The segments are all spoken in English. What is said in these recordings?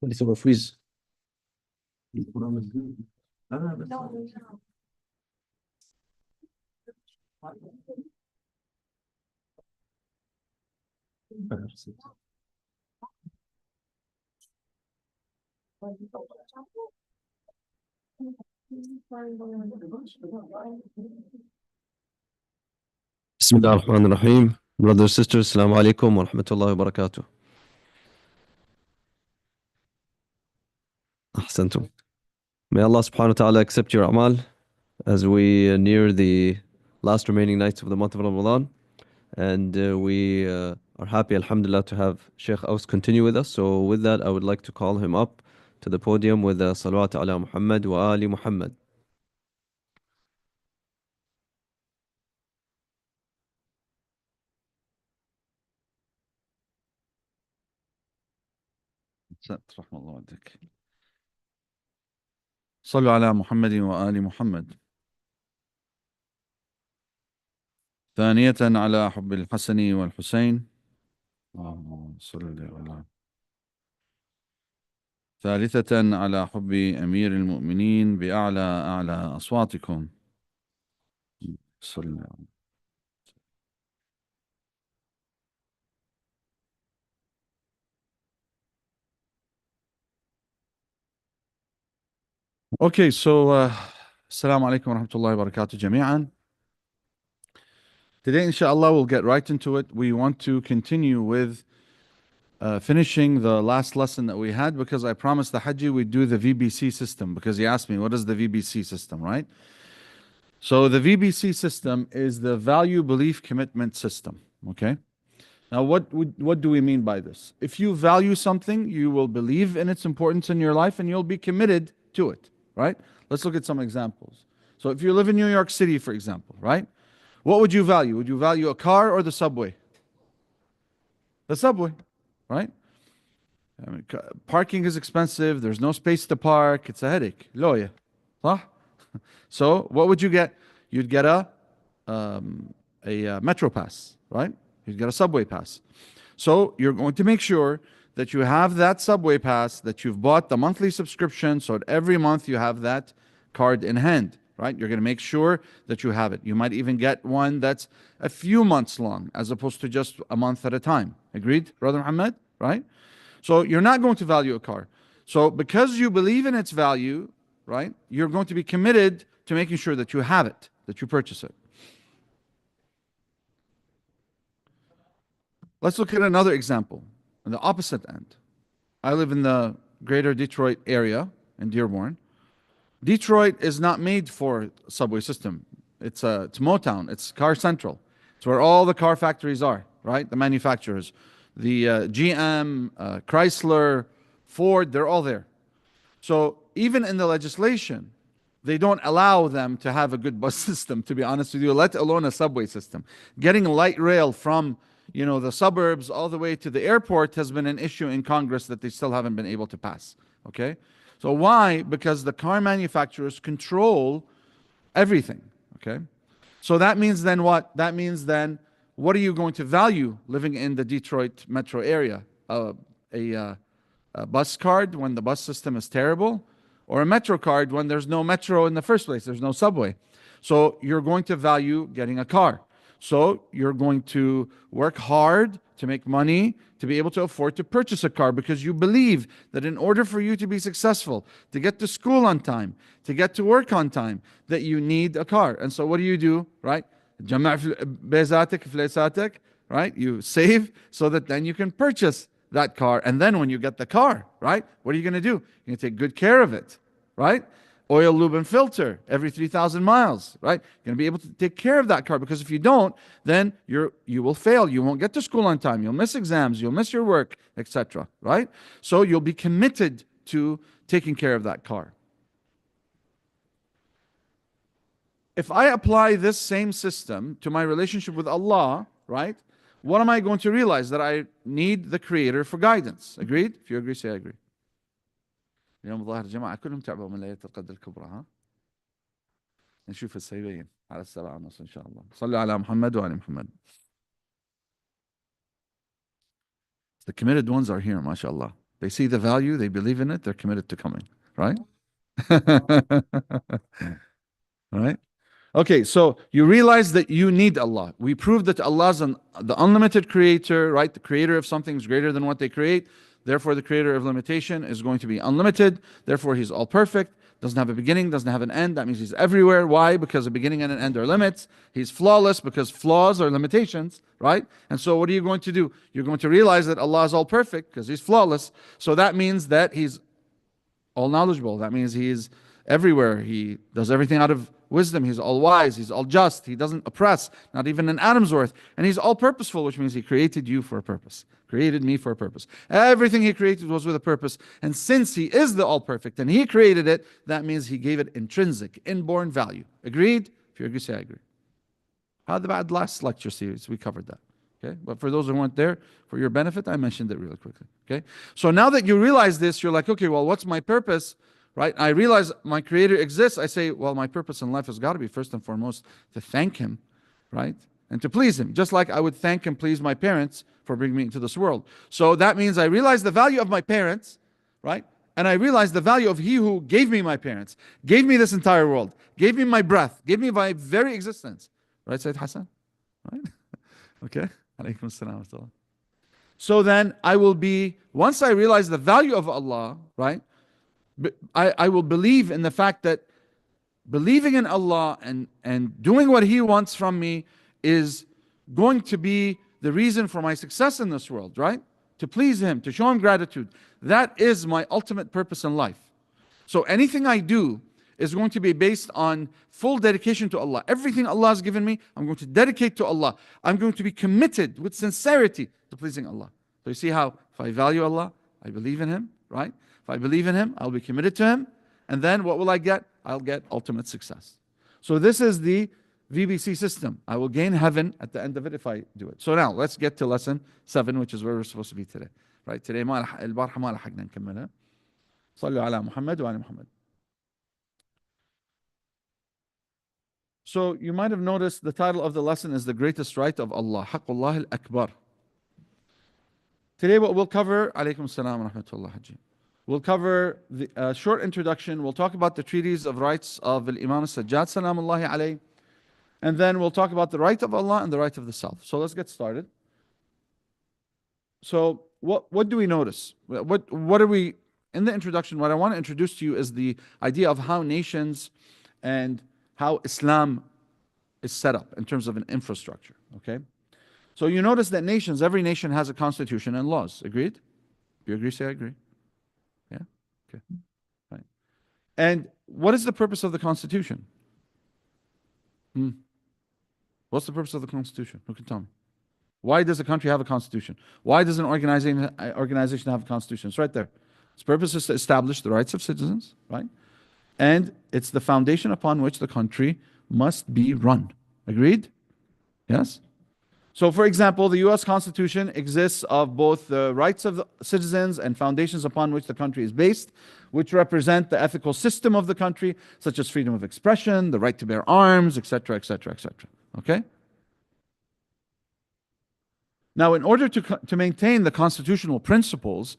لسه بفريز. بسم الله الرحمن الرحيم. Brothers and sisters, السلام عليكم ورحمة الله وبركاته. أحسنتم. May Allah subhanahu wa ta'ala accept your amal as we near the last remaining nights of the month of Ramadan. And we are happy, alhamdulillah, to have Sheikh Aus continue with us. So with that, I would like to call him up to the podium with salawat ala Muhammad wa ali Muhammad. رحمة الله والدك. صلوا على محمد وآل محمد. ثانية على حب الحسن والحسين. ثالثة على حب أمير المؤمنين بأعلى أصواتكم. صلى الله. Okay, so Assalamu alaikum wa rahmatullahi wa barakatuh jami'an. Today, inshallah, we'll get right into it. We want to continue with finishing the last lesson that we had, because I promised the Hajji we'd do the VBC system, because he asked me, what is the VBC system, right? So the VBC system is the value, belief, commitment system, okay? Now, what do we mean by this? If you value something, you will believe in its importance in your life and you'll be committed to it, right? Let's look at some examples. So if you live in New York City, for example, right? What would you value? Would you value a car or the subway? The subway, right? I mean, parking is expensive. There's no space to park. It's a headache. Loya. Huh? So what would you get? You'd get a metro pass, right? You'd get a subway pass. So you're going to make sure that you have that subway pass, that you've bought the monthly subscription, so that every month you have that card in hand, right? You're going to make sure that you have it. You might even get one that's a few months long, as opposed to just a month at a time. Agreed, Brother Muhammad? Right? So you're not going to value a car. So because you believe in its value, right, you're going to be committed to making sure that you have it, that you purchase it. Let's look at another example on the opposite end. I live in the greater Detroit area in Dearborn. Detroit is not made for a subway system. It's Motown. It's Car Central. It's where all the car factories are, right? The manufacturers. The GM, Chrysler, Ford, they're all there. So even in the legislation, they don't allow them to have a good bus system, to be honest with you, let alone a subway system. Getting light rail from the suburbs all the way to the airport has been an issue in Congress that they still haven't been able to pass. Okay? So why? Because the car manufacturers control everything. Okay? So that means then what? That means then, what are you going to value living in the Detroit metro area? A bus card when the bus system is terrible? Or a metro card when there's no metro in the first place, there's no subway? So you're going to value getting a car. So you're going to work hard to make money to be able to afford to purchase a car, because you believe that in order for you to be successful, to get to school on time, to get to work on time, that you need a car. And so what do? Right? Right? You save so that then you can purchase that car. And then when you get the car, right? What are you going to do? You're going to take good care of it, right? oil, lube, and filter every 3,000 miles, right? You're going to be able to take care of that car, because if you don't, then you will fail. You won't get to school on time. You'll miss exams. You'll miss your work, etc., right? So you'll be committed to taking care of that car. If I apply this same system to my relationship with Allah, right, what am I going to realize? That I need the Creator for guidance. Agreed? If you agree, say I agree. اليوم الظاهر جماعة كلهم تعبوا من ليلة القدر الكبرى، ها؟ نشوف السيبين على 7:30 إن شاء الله. صلوا على محمد وعلى محمد. The committed ones are here, mashallah. They see the value, they believe in it, they're committed to coming, right? Right? Okay, so you realize that you need Allah. We proved that Allah's the unlimited creator, right? The creator of something is greater than what they create. Therefore, the creator of limitation is going to be unlimited. Therefore, he's all perfect, doesn't have a beginning, doesn't have an end. That means he's everywhere. Why? Because a beginning and an end are limits. He's flawless because flaws are limitations, right? And so what are you going to do? You're going to realize that Allah is all perfect because he's flawless. So that means that he's all knowledgeable. That means he is everywhere. He does everything out of wisdom. He's all wise. He's all just. He doesn't oppress, not even an atom's worth. And he's all purposeful, which means he created you for a purpose. Created me for a purpose. Everything he created was with a purpose. And since he is the all perfect and he created it, that means he gave it intrinsic, inborn value. Agreed? If you agree, say I agree. How about last lecture series? We covered that. Okay, but for those who weren't there, for your benefit, I mentioned it really quickly. Okay, so now that you realize this, you're like, okay, well, what's my purpose? Right? I realize my Creator exists. I say, well, my purpose in life has got to be first and foremost to thank Him, right? And to please Him, just like I would thank and please my parents for bringing me into this world. So that means I realize the value of my parents, right? And I realize the value of He who gave me my parents, gave me this entire world, gave me my breath, gave me my very existence. Right, Sayyid Hassan? Right? Okay. Alaykum as-salam. So then I will be, once I realize the value of Allah, right, I will believe in the fact that believing in Allah and doing what He wants from me is going to be the reason for my success in this world, right? To please Him, to show Him gratitude. That is my ultimate purpose in life. So anything I do is going to be based on full dedication to Allah. Everything Allah has given me, I'm going to dedicate to Allah. I'm going to be committed with sincerity to pleasing Allah. So you see how if I value Allah, I believe in Him, right? If I believe in Him, I'll be committed to Him. And then what will I get? I'll get ultimate success. So this is the VBC system. I will gain heaven at the end of it if I do it. So now let's get to lesson 7, which is where we're supposed to be today. Right? Today البارحة ما لحقنا نكملها. صلوا على محمد وعلى محمد. So you might have noticed the title of the lesson is The Greatest Right of Allah, Haqqullah al-Akbar. Today what we'll cover, alaykum as-salam wa rahmatullah haji. We'll cover the short introduction. We'll talk about the treaties of rights of Imam al-Sajjad, salamullahi alayhi. And then we'll talk about the right of Allah and the right of the self. So let's get started. So what do we notice? What are we, in the introduction, what I want to introduce to you is the idea of how nations and how Islam is set up in terms of an infrastructure, okay? So you notice that nations, every nation has a constitution and laws. Agreed? You agree? Say I agree. Yeah? Okay. Right. And what is the purpose of the constitution? What's the purpose of the constitution? Who can tell me? Why does a country have a constitution? Why does an organization have a constitution? It's right there. Its purpose is to establish the rights of citizens, right? And it's the foundation upon which the country must be run. Agreed? Yes? So for example, the US Constitution exists of both the rights of the citizens and foundations upon which the country is based, which represent the ethical system of the country, such as freedom of expression, the right to bear arms, etc., etc., etc. Okay? Now, in order to maintain the constitutional principles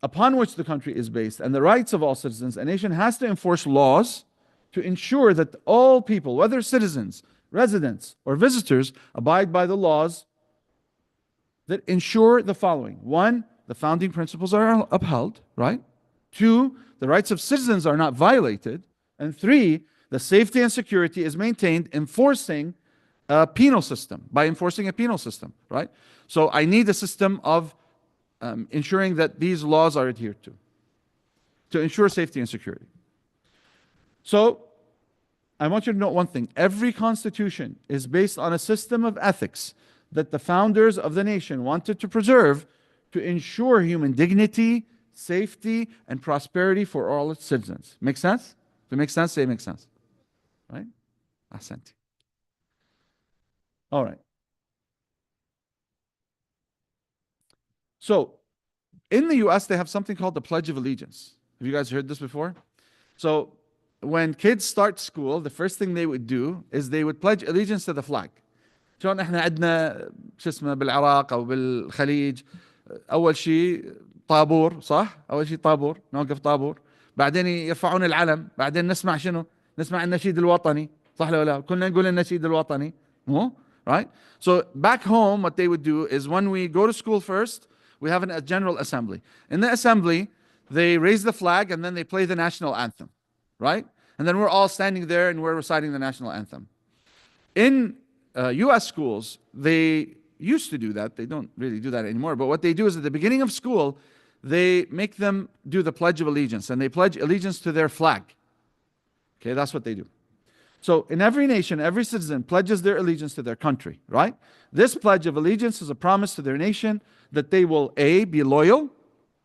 upon which the country is based and the rights of all citizens, a nation has to enforce laws to ensure that all people, whether citizens, residents, or visitors, abide by the laws that ensure the following. 1, the founding principles are upheld, right? 2, the rights of citizens are not violated. And 3, the safety and security is maintained, enforcing a penal system, by enforcing a penal system, right? So I need a system of ensuring that these laws are adhered to ensure safety and security. So I want you to note one thing. Every constitution is based on a system of ethics that the founders of the nation wanted to preserve to ensure human dignity, safety, and prosperity for all its citizens. Make sense? If it makes sense, say it makes sense. Right? Ahsanti. All right. So, in the US, they have something called the Pledge of Allegiance. Have you guys heard this before? So, when kids start school, the first thing they would do is they would pledge allegiance to the flag. شلون احنا عندنا شو اسمه بالعراق او بالخليج اول شيء طابور صح؟ اول شيء طابور نوقف طابور بعدين يرفعون العلم بعدين نسمع شنو؟ نسمع النشيد الوطني صح ولا لا؟ كنا نقول النشيد الوطني مو؟ Right? So back home what they would do is when we go to school first we have a general assembly. In the assembly they raise the flag and then they play the national anthem. Right? And then we're all standing there and we're reciting the national anthem. In US schools, they used to do that. They don't really do that anymore. But what they do is at the beginning of school, they make them do the Pledge of Allegiance and they pledge allegiance to their flag. Okay, that's what they do. So in every nation, every citizen pledges their allegiance to their country, right? This Pledge of Allegiance is a promise to their nation that they will A, be loyal.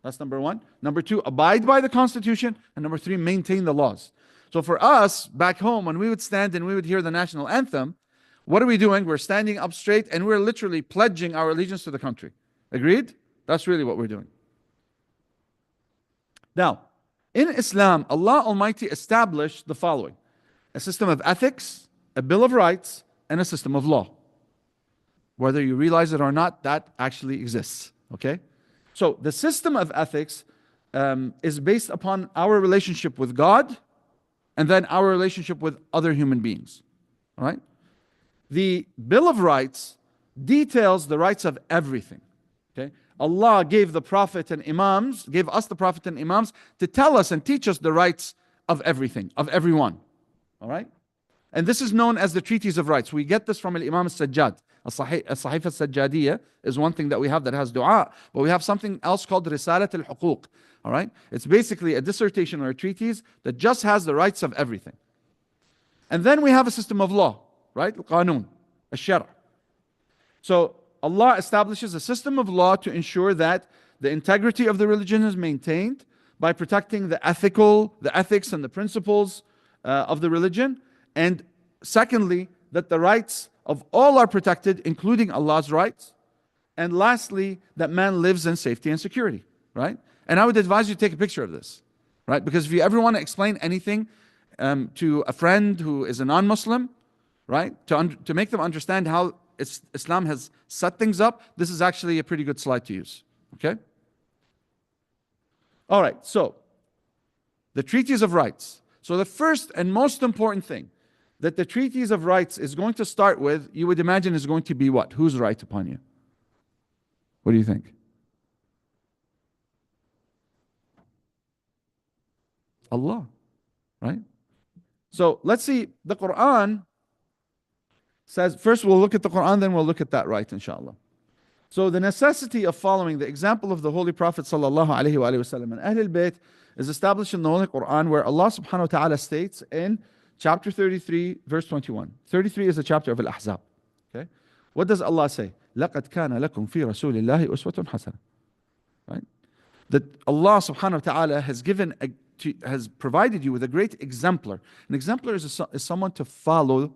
That's number one. Number two, abide by the Constitution. And number three, maintain the laws. So for us, back home, when we would stand and we would hear the national anthem, what are we doing? We're standing up straight and we're literally pledging our allegiance to the country. Agreed? That's really what we're doing. Now, in Islam, Allah Almighty established the following: a system of ethics, a bill of rights, and a system of law. Whether you realize it or not, that actually exists. Okay? So the system of ethics is based upon our relationship with God and then our relationship with other human beings. All right? The Bill of Rights details the rights of everything. Okay? Allah gave the Prophet and Imams, gave us the Prophet and Imams to tell us and teach us the rights of everything, of everyone. All right? And this is known as the Treaties of Rights. We get this from Imam al-Sajjad. Al-Sahifa al-Sajjadiyya is one thing that we have that has dua, but we have something else called Risalat al-Huquq. All right? It's basically a dissertation or a treatise that just has the rights of everything. And then we have a system of law. Right? Al-Qanun, Al-Shar'. So Allah establishes a system of law to ensure that the integrity of the religion is maintained by protecting the ethics and the principles of the religion. And secondly, that the rights of all are protected, including Allah's rights. And lastly, that man lives in safety and security. Right? And I would advise you to take a picture of this. Right? Because if you ever want to explain anything to a friend who is a non-Muslim, right? To make them understand how Islam has set things up, this is actually a pretty good slide to use. Okay? All right, so the Treaties of Rights. So the first and most important thing that the Treaties of Rights is going to start with, you would imagine is going to be what? Whose right upon you? What do you think? Allah, right? So let's see, the Quran says, first we'll look at the Quran, then we'll look at that right, inshallah. So the necessity of following the example of the Holy Prophet sallallahu alaihi wasallam and Ahlul Bayt is established in the Holy Quran, where Allah subhanahu wa ta'ala states in chapter 33, verse 21. 33 is the chapter of Al-Ahzab. Okay? What does Allah say? لَقَدْ كَانَ لَكُمْ فِي رَسُولِ اللَّهِ أُسْوَةٌ حَسَنَةٌ. Right? That Allah subhanahu wa ta'ala has provided you with a great exemplar. An exemplar is someone to follow.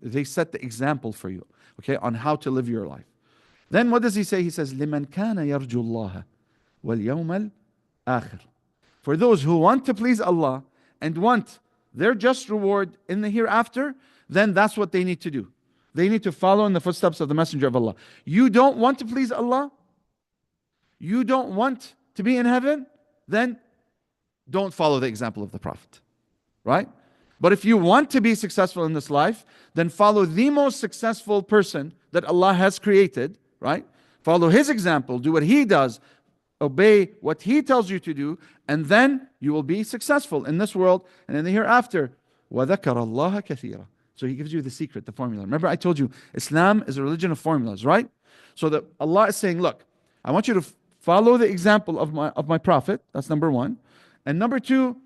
They set the example for you, okay, on how to live your life. Then what does he say? He says, لِمَنْ كَانَ يَرْجُو اللَّهَ وَالْيَوْمَ الْآخِرِ. For those who want to please Allah and want their just reward in the hereafter, then that's what they need to do. They need to follow in the footsteps of the Messenger of Allah. You don't want to please Allah? You don't want to be in heaven? Then don't follow the example of the Prophet. Right? But if you want to be successful in this life, then follow the most successful person that Allah has created, right? Follow his example, do what he does, obey what he tells you to do, and then you will be successful in this world and in the hereafter. وَذَكَرَ اللَّهَ كَثِيرًا. So he gives you the secret, the formula. Remember I told you, Islam is a religion of formulas, right? So that Allah is saying, look, I want you to follow the example of my Prophet. That's number one. And number two,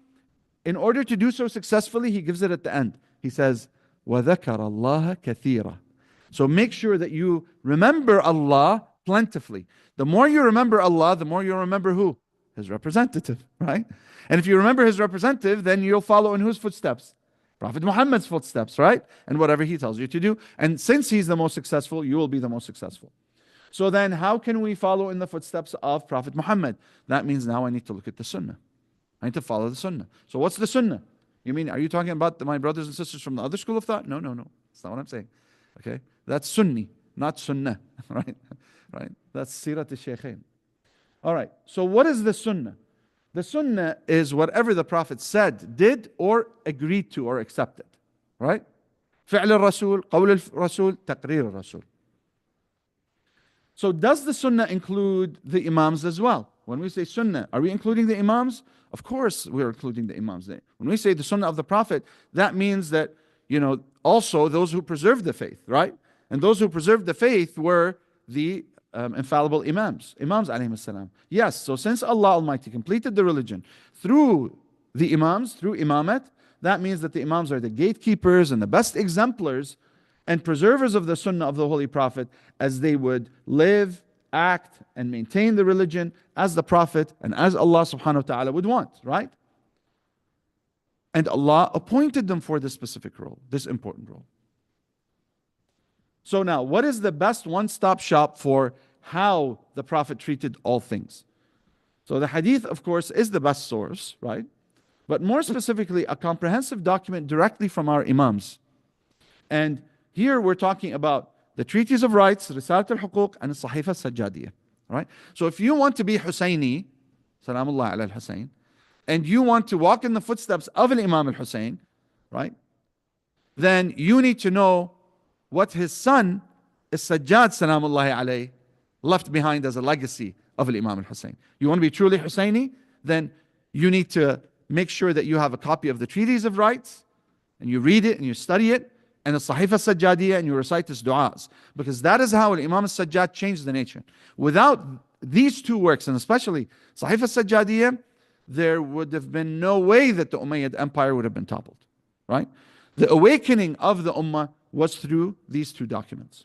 in order to do so successfully, he gives it at the end. He says, وَذَكَرَ اللَّهَ كَثِيرًا. So make sure that you remember Allah plentifully. The more you remember Allah, the more you'll remember who? His representative, right? And if you remember his representative, then you'll follow in whose footsteps? Prophet Muhammad's footsteps, right? And whatever he tells you to do. And since he's the most successful, you will be the most successful. So then how can we follow in the footsteps of Prophet Muhammad? That means now I need to look at the Sunnah. I need to follow the Sunnah. So what's the Sunnah? You mean, are you talking about my brothers and sisters from the other school of thought? No. That's not what I'm saying. Okay? That's Sunni, not Sunnah. Right? Right? That's Sirat al-Shaykhain. All right. So what is the Sunnah? The Sunnah is whatever the Prophet said, did, or agreed to, or accepted. Right? فعل الرسول, قول الرسول, تقرير الرسول. So does the Sunnah include the Imams as well? When we say Sunnah, are we including the Imams? Of course we're including the Imams. When we say the Sunnah of the Prophet, that means that, also those who preserved the faith, right? And those who preserved the faith were the infallible Imams alayhim salam. Yes, so since Allah Almighty completed the religion through the Imams, through Imamat, that means that the Imams are the gatekeepers and the best exemplars and preservers of the Sunnah of the Holy Prophet, as they would live, act, and maintain the religion as the Prophet and as Allah subhanahu wa ta'ala would want, right? And Allah appointed them for this specific role, this important role. So now, what is the best one-stop shop for how the Prophet treated all things? So the hadith, of course, is the best source, right? But more specifically, a comprehensive document directly from our Imams. And here we're talking about the Treatise of Rights, Risalat al-Huquq, and the Sahifa al-Sajjadiyah. Right? So if you want to be Husayni, Salamullah ala al-Husayn, and you want to walk in the footsteps of an Imam al-Husayn, right? Then you need to know what his son, As-Sajjad, Salamullahi alayhi, left behind as a legacy of Imam al-Husayn. You want to be truly Husayni? Then you need to make sure that you have a copy of the Treatise of Rights, and you read it and you study it, and the Sahifa al-Sajjadiyah, and you recite his du'as. Because that is how Imam al-Sajjad changed the nation. Without these two works, and especially Sahifa al-Sajjadiyah, there would have been no way that the Umayyad Empire would have been toppled. Right? The awakening of the Ummah was through these two documents.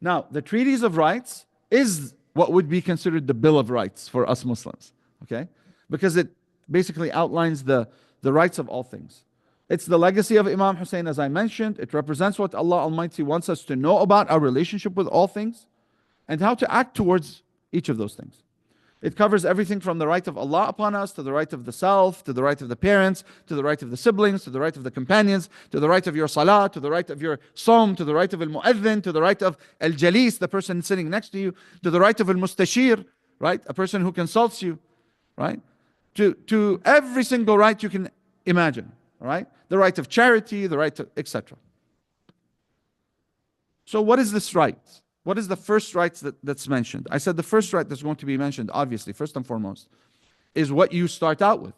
Now, the Treatise of Rights is what would be considered the Bill of Rights for us Muslims. Okay? Because it basically outlines the rights of all things. It's the legacy of Imam Hussein, as I mentioned. It represents what Allah Almighty wants us to know about our relationship with all things and how to act towards each of those things. It covers everything from the right of Allah upon us, to the right of the self, to the right of the parents, to the right of the siblings, to the right of the companions, to the right of your salah, to the right of your som, to the right of al-mu'adhin, to the right of al-jalis, the person sitting next to you, to the right of al-mustashir, right, a person who consults you, right, to every single right you can imagine, right, the right of charity, the right to, etc. So what is this right? What is the first right that's mentioned? I said the first right that's going to be mentioned, obviously, first and foremost, is what you start out with.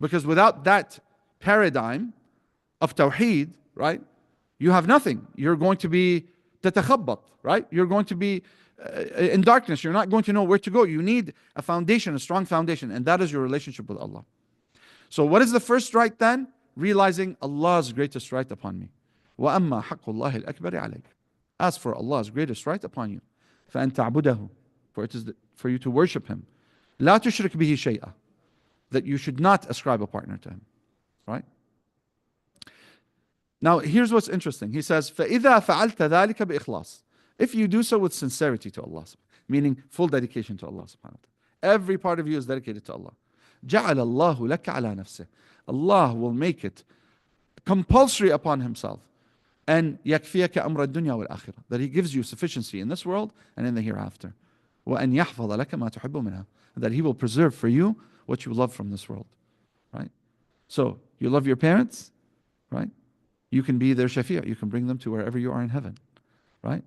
Because without that paradigm of tawheed, right, you have nothing. You're going to be tatakhabbat, right? You're going to be in darkness. You're not going to know where to go. You need a foundation, a strong foundation, and that is your relationship with Allah. So what is the first right then? Realizing Allah's greatest right upon me. وَأَمَّا حَقُّ اللَّهِ الْأَكْبَرِ عَلَيْكَ. As for Allah's greatest right upon you, فَأَن تَعْبُدَهُ, for it is for you to worship Him. لَا تُشْرِكْ بِهِ شَيْئًا, that you should not ascribe a partner to Him. Right? Now here's what's interesting. He says, فَإِذَا فَعَلْتَ ذَلِكَ بِإِخْلَاص, if you do so with sincerity to Allah, meaning full dedication to Allah subhanahu wa ta'ala. Every part of you is dedicated to Allah. جَعَلَ اللَّهُ لَكَ عَلَى نَفْسِهِ, Allah will make it compulsory upon Himself. And يكفيك أمر الدنيا والآخرة, that He gives you sufficiency in this world and in the hereafter. وأن يحفظ لك ما تحب منها, that He will preserve for you what you love from this world. Right? So you love your parents, right? You can be their shafi'ah. You can bring them to wherever you are in heaven. Right?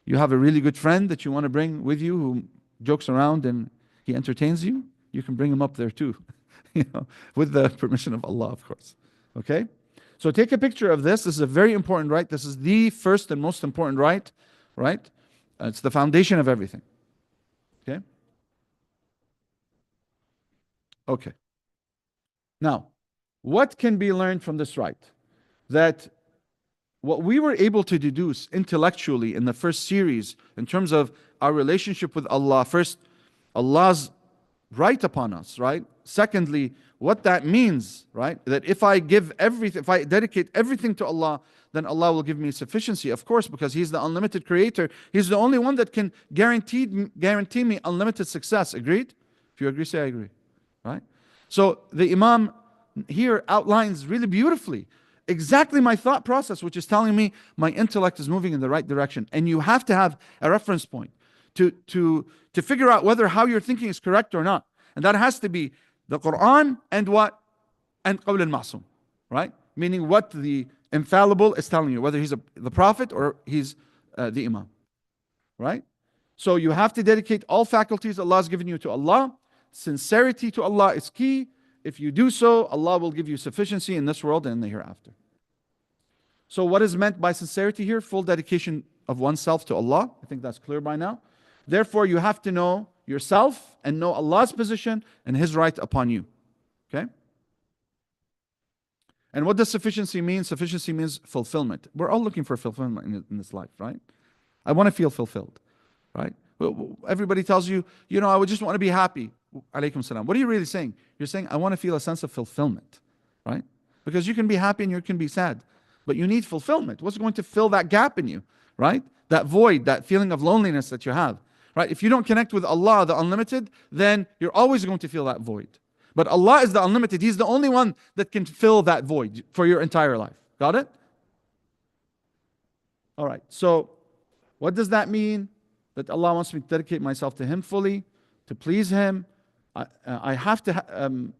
You have a really good friend that you want to bring with you who jokes around and he entertains you. You can bring him up there too, with the permission of Allah, of course. Okay? So take a picture of this. This is a very important right. This is the first and most important right, right? It's the foundation of everything. Okay? Okay. Now, what can be learned from this right? That what we were able to deduce intellectually in the first series in terms of our relationship with Allah, first, Allah's right upon us, right? Secondly, what that means, right? That if I give everything, if I dedicate everything to Allah, then Allah will give me sufficiency, of course, because He's the unlimited creator. He's the only one that can guarantee me unlimited success. Agreed? If you agree, say I agree. Right? So the Imam here outlines really beautifully exactly my thought process, which is telling me my intellect is moving in the right direction. And you have to have a reference point to figure out whether how you're thinking is correct or not. And that has to be the Quran and what? And qawl al-ma'sum, right? Meaning what the infallible is telling you, whether he's the prophet or he's the Imam, right? So you have to dedicate all faculties Allah has given you to Allah. Sincerity to Allah is key. If you do so, Allah will give you sufficiency in this world and in the hereafter. So what is meant by sincerity here? Full dedication of oneself to Allah. I think that's clear by now. Therefore, you have to know yourself and know Allah's position and His right upon you. Okay? And what does sufficiency mean? Sufficiency means fulfillment. We're all looking for fulfillment in this life, right? I want to feel fulfilled, right? Everybody tells you, I would just want to be happy. Alaykum salam. What are you really saying? You're saying, I want to feel a sense of fulfillment, right? Because you can be happy and you can be sad, but you need fulfillment. What's going to fill that gap in you, right? That void, that feeling of loneliness that you have, right? If you don't connect with Allah, the unlimited, then you're always going to feel that void. But Allah is the unlimited. He's the only one that can fill that void for your entire life. Got it? All right. So what does that mean? That Allah wants me to dedicate myself to Him fully, to please Him. I have to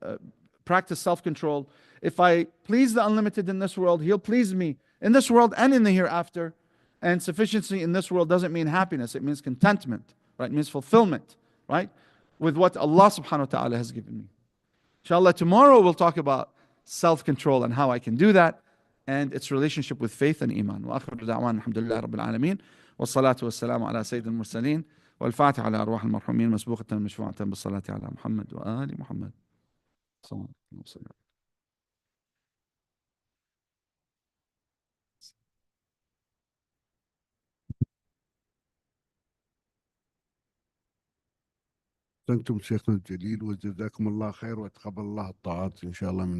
practice self-control. If I please the unlimited in this world, He'll please me in this world and in the hereafter. And sufficiency in this world doesn't mean happiness. It means contentment, right? It means fulfillment, right? With what Allah subhanahu wa ta'ala has given me. Inshallah, tomorrow we'll talk about self-control and how I can do that and its relationship with faith and iman. وآخر دعوانا الحمد لله رب العالمين والصلاة والسلام على سيد المرسلين والفاتحة على أرواح المرحومين مسبوقة مشفوعة بالصلاة على محمد وآل محمد. صلى الله عليه وسلم. أنتم شيخنا الجليل وجزاكم الله خير وتقبل الله الطاعات إن شاء الله من